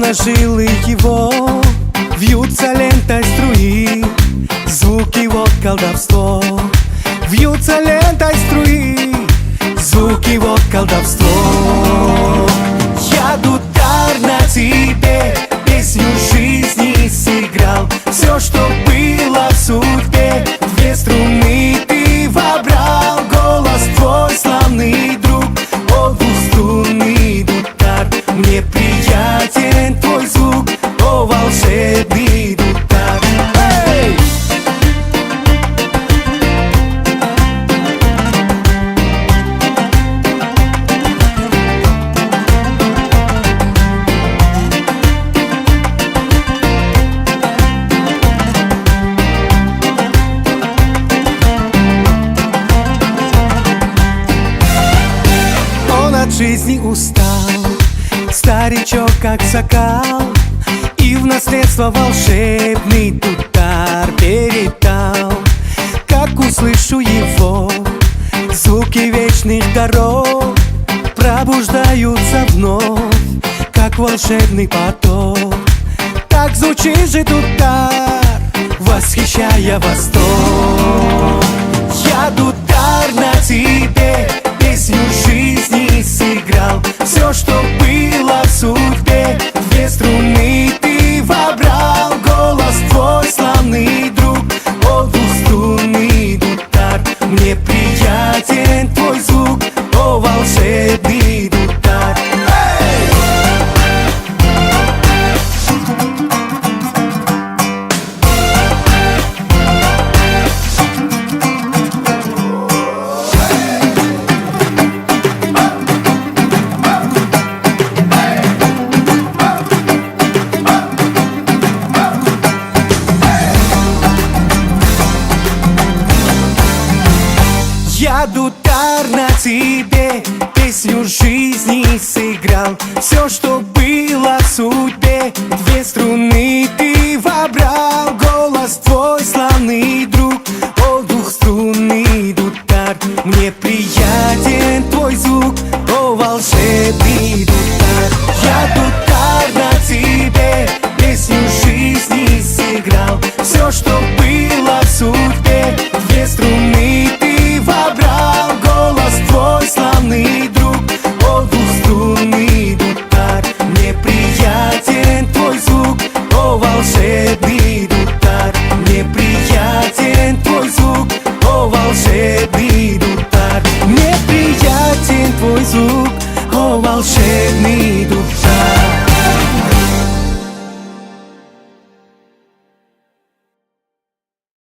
на жилы его вьются лентой струи, звуки вот колдовство. Вьются лентой струи, звуки вот колдовство. Я дудар на тебе, песню жизни сыграл. Все, что было в судьбе, две струны ты вобрал. Голос твой славный друг, о, двухструнный дудар. Мне приятен твой звук, о, волшебный дудар. Эй! От жизни устал, старичок как сокал, и в наследство волшебный дудар передал. Как услышу его, звуки вечных даров пробуждаются вновь, как волшебный поток. Так звучит же дудар, восхищая восторг. Я дудар на тебе, песню жизни сыграл. Все, что было в судьбе, две струны ты вобрал. Голос твой славный друг, о, двухструнный дудар. Мне приятен твой звук, о, волшебный дудар. Я дудар на тебе, песню жизни сыграл. Все, что было в судьбе, две струны ты вобрал. Голос твой славный друг,